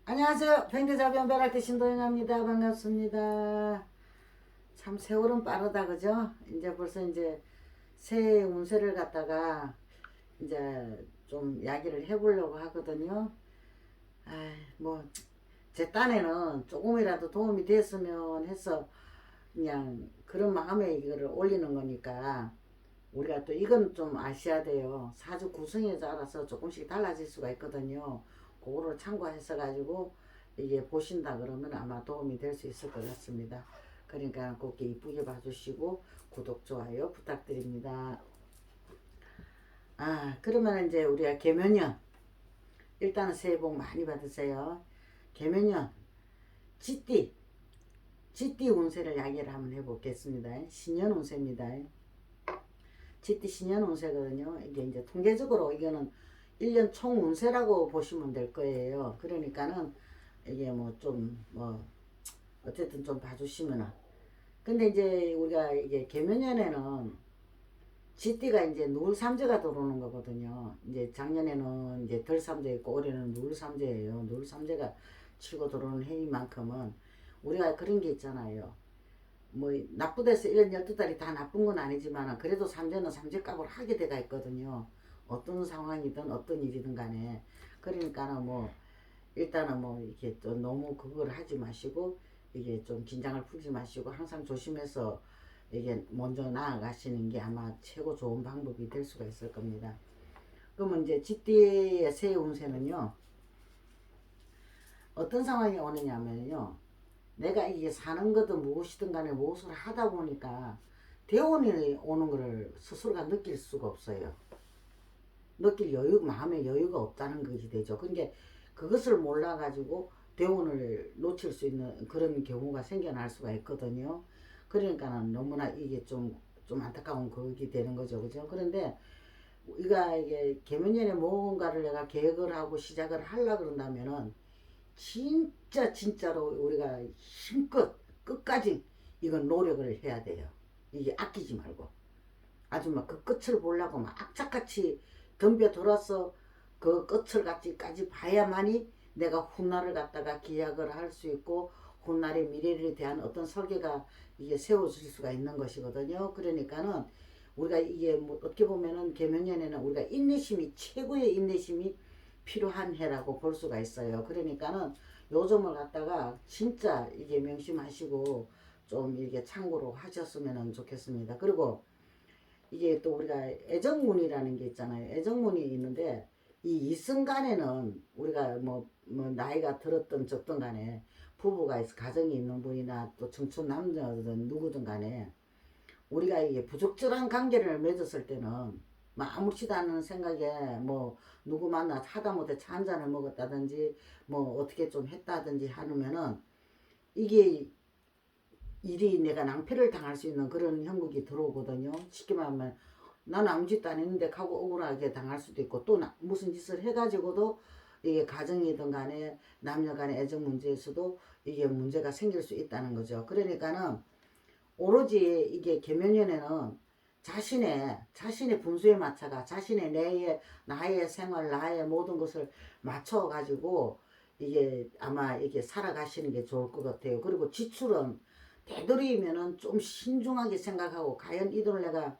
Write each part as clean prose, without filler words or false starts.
안녕하세요. 팽대자변 배랄때 신도영입니다. 반갑습니다. 참 세월은 빠르다 그죠? 이제 벌써 이제 새해 운세를 갖다가 이제 좀 이야기를 해보려고 하거든요. 뭐 제 딴에는 조금이라도 도움이 됐으면 해서 그냥 그런 마음에 이거를 올리는 거니까 우리가 또 이건 좀 아셔야 돼요. 사주 구성에 따라서 조금씩 달라질 수가 있거든요. 그거를 참고해서 가지고 이게 보신다 그러면 아마 도움이 될 수 있을 것 같습니다. 그러니까 꼭 이쁘게 봐주시고 구독 좋아요 부탁드립니다. 그러면 이제 우리가 개면년 일단은 새해 복 많이 받으세요. 개면년 쥐띠 운세를 이야기를 한번 해보겠습니다. 신년 운세입니다. 쥐띠 신년 운세거든요. 이게 이제 통계적으로 이거는 1년 총 운세라고 보시면 될 거예요. 그러니까는 이게 뭐 좀 뭐 어쨌든 좀 봐주시면은. 근데 이제 우리가 이게 개면연에는 쥐띠가 이제 누울삼재가 들어오는 거거든요. 이제 작년에는 이제 덜삼재 있고 올해는 누울삼재예요. 누울삼재가 치고 들어오는 해인만큼은 우리가 그런 게 있잖아요. 뭐 나쁘대서 1년 12달이 다 나쁜 건 아니지만 그래도 삼재는 삼재값을 하게 돼가 있거든요. 어떤 상황이든 어떤 일이든 간에. 그러니까는 뭐 일단은 뭐 이렇게 또 너무 그걸 하지 마시고 이게 좀 긴장을 풀지 마시고 항상 조심해서 이게 먼저 나아가시는 게 아마 최고 좋은 방법이 될 수가 있을 겁니다. 그러면 이제 쥐띠의 새 운세는요. 어떤 상황이 오느냐면요. 내가 이게 사는 거든 무엇이든 간에 무엇을 하다 보니까 대운이 오는 거를 스스로가 느낄 수가 없어요. 느낄 여유, 마음의 여유가 없다는 것이 되죠. 그러니까 그것을 몰라가지고 대운을 놓칠 수 있는 그런 경우가 생겨날 수가 있거든요. 그러니까는 너무나 이게 좀 안타까운 그게 되는 거죠. 그죠? 그런데 이게 개면년에 뭔가를 내가 계획을 하고 시작을 하려 그런다면은 진짜로 우리가 힘껏 끝까지 이건 노력을 해야 돼요. 이게 아끼지 말고 아주 막 그 끝을 보려고 막 악착같이 덤벼 들어서 그 끝을 까지 봐야만이 내가 훗날을 갖다가 기약을 할 수 있고 훗날의 미래를 대한 어떤 설계가 이게 세워질 수가 있는 것이거든요. 그러니까는 우리가 이게 뭐 어떻게 보면은 개면연에는 우리가 인내심이 최고의 인내심이 필요한 해라고 볼 수가 있어요. 그러니까는 요점을 갖다가 진짜 이게 명심하시고 좀 이렇게 참고로 하셨으면 좋겠습니다. 그리고 이게 또 우리가 애정문이라는 게 있잖아요. 애정문이 있는데 이 이승간에는 우리가 뭐 나이가 들었든 적든 간에 부부가 있어 가정이 있는 분이나 또 청춘 남자든 누구든 간에 우리가 이게 부적절한 관계를 맺었을 때는 뭐 아무렇지도 않은 생각에 뭐 누구 만나 하다못해 차 한 잔을 먹었다든지 뭐 어떻게 좀 했다든지 하면은 이게 일이 내가 낭패를 당할 수 있는 그런 형국이 들어오거든요. 쉽게 말하면 나는 아무 짓도 안 했는데 하고 억울하게 당할 수도 있고 또 무슨 짓을 해가지고도 이게 가정이든 간에 남녀 간의 애정 문제에서도 이게 문제가 생길 수 있다는 거죠. 그러니까는 오로지 이게 계면연에는 자신의 분수에 맞춰가 자신의 나의 생활 나의 모든 것을 맞춰 가지고 이게 아마 이게 살아가시는 게 좋을 것 같아요. 그리고 지출은 되도록이면은 좀 신중하게 생각하고 과연 이 돈을 내가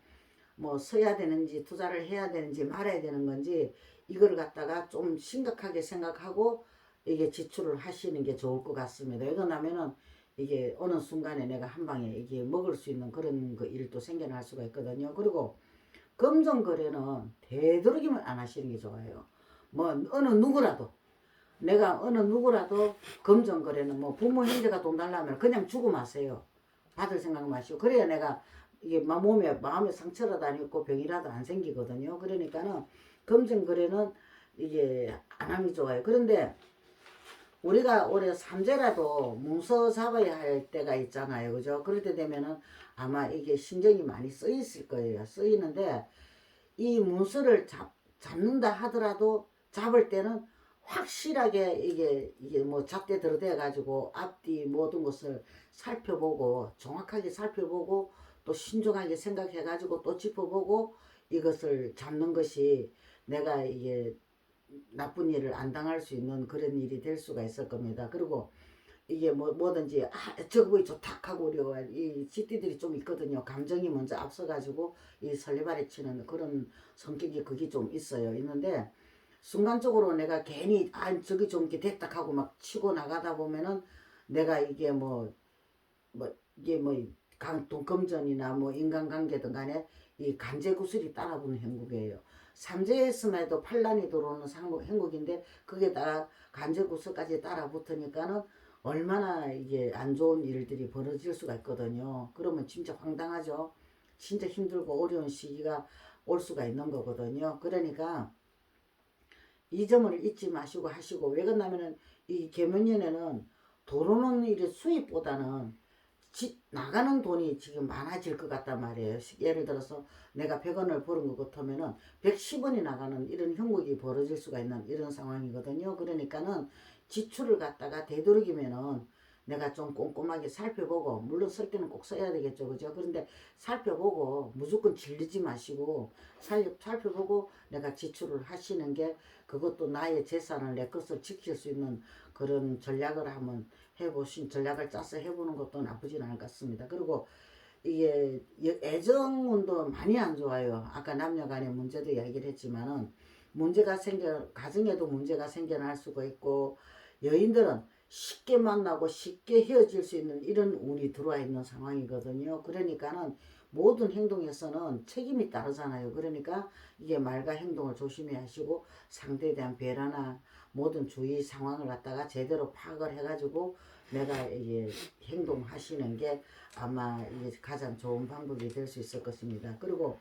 뭐 써야 되는지 투자를 해야 되는지 말아야 되는 건지 이걸 갖다가 좀 심각하게 생각하고 이게 지출을 하시는 게 좋을 것 같습니다. 왜냐면은 이게 어느 순간에 내가 한 방에 이게 먹을 수 있는 그런 그 일도 생겨날 수가 있거든요. 그리고 금전 거래는 되도록이면 안 하시는 게 좋아요. 뭐 어느 누구라도 금전 거래는 뭐 부모 형제가 돈 달라면 그냥 주고 마세요. 받을 생각 마시고 그래야 내가 이게 마음에 상처라도 안 있고 병이라도 안 생기거든요. 그러니까는 금전 거래는 이게 안 하는 게 좋아요. 그런데 우리가 올해 삼재라도 문서 잡아야 할 때가 있잖아요. 그죠? 그럴 때 되면은 아마 이게 신경이 많이 쓰였을 거예요. 쓰이는데 이 문서를 잡는다 하더라도 잡을 때는 확실하게 이게 뭐 잣대 들어대 가지고 앞뒤 모든 것을 살펴보고 정확하게 살펴보고 또 신중하게 생각해 가지고 또 짚어보고 이것을 잡는 것이 내가 이게 나쁜 일을 안 당할 수 있는 그런 일이 될 수가 있을 겁니다. 그리고 이게 뭐든지 저거 보이 좋다 하고 우리가 이 쥐띠들이 좀 있거든요. 감정이 먼저 앞서가지고 이 설레발에 치는 그런 성격이 그게 좀 있어요. 있는데 순간적으로 내가 괜히 저기 좀 이렇게 됐다 하고 막 치고 나가다 보면은 내가 이게 이게 금전이나 인간관계든 간에 이 간제구슬이 따라붙는 행국이에요. 삼재했음에도 판란이 들어오는 행국인데 그게다가 간제구슬까지 따라붙으니까는 얼마나 이게 안 좋은 일들이 벌어질 수가 있거든요. 그러면 진짜 황당하죠. 진짜 힘들고 어려운 시기가 올 수가 있는 거거든요. 그러니까 이 점을 잊지 마시고 하시고, 왜 그러냐면은 이 개면연에는 들어오는 일의 수입보다는 나가는 돈이 지금 많아질 것 같단 말이에요. 예를 들어서 내가 100원을 벌은 것 같으면은 110원이 나가는 이런 형국이 벌어질 수가 있는 이런 상황이거든요. 그러니까는 지출을 갖다가 되도록이면은 내가 좀 꼼꼼하게 살펴보고, 물론 쓸 때는 꼭 써야 되겠죠. 그죠? 그런데 살펴보고 무조건 질리지 마시고 살펴보고 내가 지출을 하시는 게, 그것도 나의 재산을 내 것을 지킬 수 있는 그런 전략을 한번 전략을 짜서 해보는 것도 나쁘진 않을 것 같습니다. 그리고 이게 애정운도 많이 안 좋아요. 아까 남녀간의 문제도 이야기를 했지만은 가정에도 문제가 생겨날 수가 있고, 여인들은 쉽게 만나고 쉽게 헤어질 수 있는 이런 운이 들어와 있는 상황이거든요. 그러니까는 모든 행동에서는 책임이 따르잖아요. 그러니까 이게 말과 행동을 조심히 하시고, 상대에 대한 배려나 모든 주위 상황을 갖다가 제대로 파악을 해가지고 내가 이게 행동하시는 게 아마 이게 가장 좋은 방법이 될 수 있을 것입니다. 그리고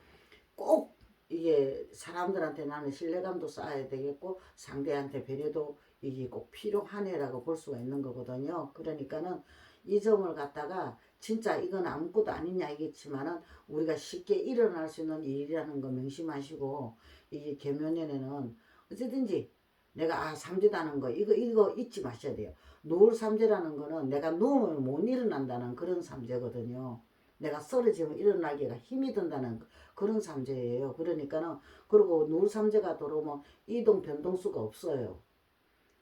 꼭 이게 사람들한테 나는 신뢰감도 쌓아야 되겠고, 상대한테 배려도 이게 꼭 필요한 애라고 볼 수가 있는 거거든요. 그러니까는 이 점을 갖다가 진짜 이건 아무것도 아닌 이야기겠지만은 우리가 쉽게 일어날 수 있는 일이라는 거 명심하시고, 이 계면연에는 어쨌든지 내가 삼재다는 거 이거 잊지 마셔야 돼요. 누울 삼재라는 거는 내가 누우면 못 일어난다는 그런 삼재거든요. 내가 쓰러지면 일어나기가 힘이 든다는 그런 삼재예요. 그러니까는, 그리고 누울 삼재가 들어오면 이동 변동수가 없어요.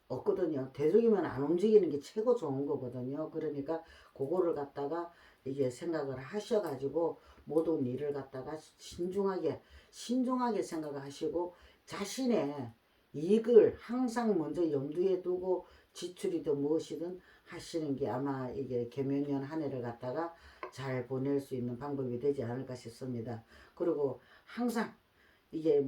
없거든요. 대중이면 안 움직이는 게 최고 좋은 거거든요. 그러니까 그거를 갖다가 이게 생각을 하셔가지고 모든 일을 갖다가 신중하게 생각을 하시고, 자신의 이익을 항상 먼저 염두에 두고 지출이든 무엇이든 하시는 게 아마 이게 개면년 한 해를 갖다가 잘 보낼 수 있는 방법이 되지 않을까 싶습니다. 그리고 항상 이게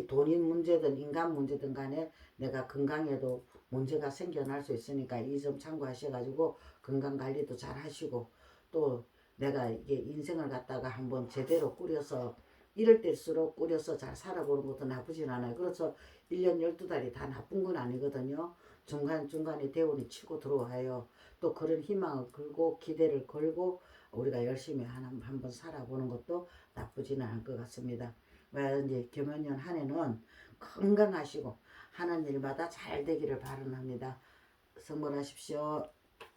돈인 문제든 인간 문제든 간에 내가 건강에도 문제가 생겨날 수 있으니까 이 점 참고하셔가지고 건강 관리도 잘 하시고, 또 내가 이게 인생을 갖다가 한번 제대로 꾸려서 이럴 때일수록 꾸려서 잘 살아보는 것도 나쁘진 않아요. 그래서 1년 12달이 다 나쁜 건 아니거든요. 중간중간에 대운이 치고 들어와요. 또 그런 희망을 걸고 기대를 걸고 우리가 열심히 한번 살아보는 것도 나쁘지는 않을 것 같습니다. 이제 개면년 한 해는 건강하시고 하는 일마다 잘 되기를 바랍니다. 성공하십시오.